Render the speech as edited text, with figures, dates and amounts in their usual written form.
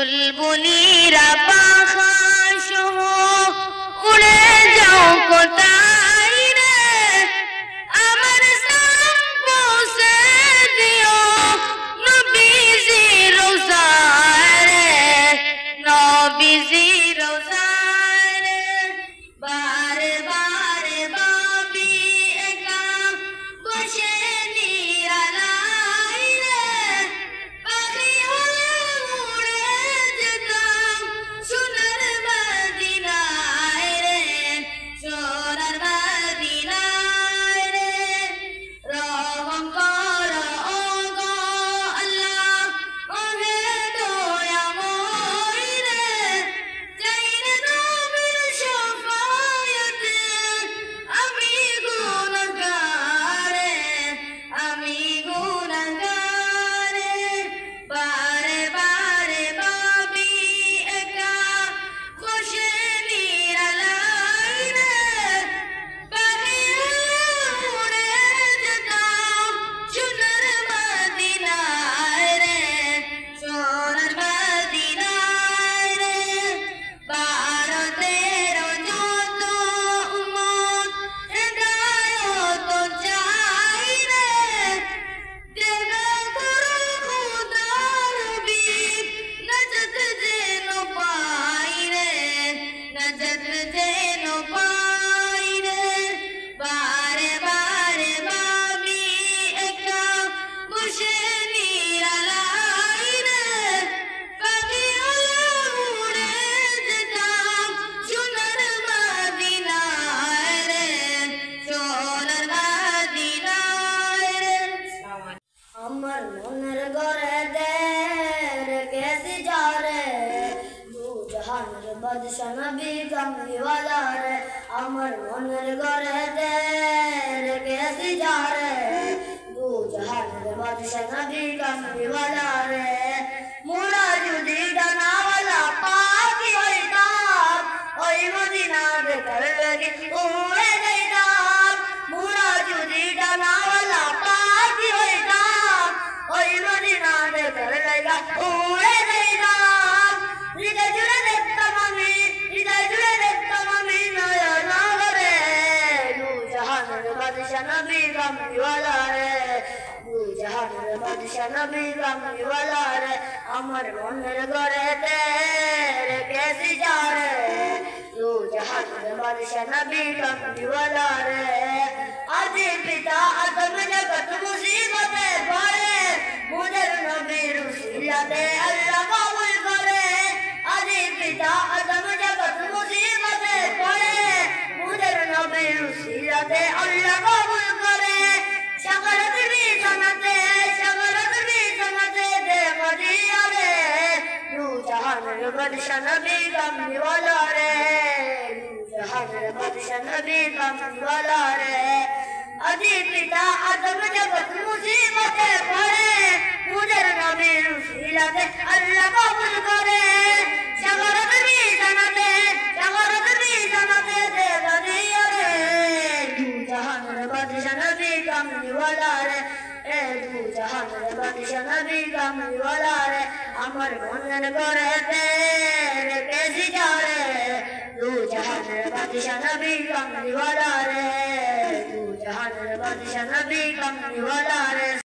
বুলবুলিরা পাখা সহ উড়ে যাও কোথায় রে, আমার সালাম পৌঁছে দিও নবীজি রোজায় রে, নবীজি রোজায় রে। বারে বারে ভাবি একা বসে নিরালায় রে, পাখি হয়ে উড়ে যেতাম সোনার মদিনায় রে, সোনার মদিনায় রে। রহম করো ও গো আল্লাহ, ওহে দয়াময় রে, চাইরে নবীর শফায়াতে আমি গুনাহগার রে, আমি গুনাহগার রে। বারে বারে ভাবি একা বসে নিরালায় রে, পাখি হয়ে উড়ে যেতাম সোনার মদিনায় রে, সোনার মদিনায় রে। 12-13 যত উম্মত হেদায়েত চাই রে, দেখা করো খোদার হাবিব নাজাত যেন পাই রে, নাজাত যেন পাই রে। বারে বারে ভাবি একা বসে নিরালায় রে, পাখি হয়ে উড়ে যেতাম সোনার মদিনায় রে, সোনার মদিনায় রে। আমার মনের ঘরে রেখেছি যারে, দু জাহানের বাদশা নবী কামলিওয়ালা রে। আমার মনের ঘরে রেখেছি যারে, দু জাহানের বাদশা নবী কামলিওয়ালা রে। মোরা যদি ডানাওয়ালা পাখি হইতাম, ওই মদিনা দেখার লাগি উড়ে যাইতাম। মোরা যদি ডানাওয়ালা পাখি হইতাম, ওই মদিনা দেখার লাগা উড়ে যাইতাম। হৃদয় জুড়ে দেখতাম আমি, হৃদয় জুড়ে দেখতাম আমি নয়ন ভরে, দু জাহানের বাদশা নবী কামলিওয়ালা রে, দু জাহানের বাদশা নবী কামলিওয়ালা রে। আমার মনের ঘরেতে রেখেছি যারে, দু জাহানের বাদশা নবী কামলিওয়ালা রে। আদি পিতা আদম জগত মুসিবতে পড়ে, মুদের নবীর উসিলাতে আল্লাহ কবুল করে। আদি পিতা আদম জগত মুসিবতে পড়ে, মুদের নবীর উসিলাতে আল্লাহ কবুল করে। সাগরত বিছানাতে, সাগরত বিছানাতে দেখা দিয়া রে, দু জাহানের বাদশা নবী কামলিওয়ালা রে, দু জাহানের বাদশা নবী কামলিওয়ালা রে। আদি পিতা আদম জগত মুসিবতে পড়ে, মুদের নবীর উসিলাতে আল্লাহ কবুল করে। সাগরত বিছানাতে, সাগরত বিছানাতে দেখা দিয়া রে, দু জাহানের বাদশা নবী কামলিওয়ালা রে, দু জাহানের বাদশা নবী কামলিওয়ালা রে। আমার মনের ঘরেতে রেখেছি যারে, দু জাহানের বাদশা নবী কামলিওয়ালা রে, দু জাহানের বাদশা নবী কামলিওয়ালা রে।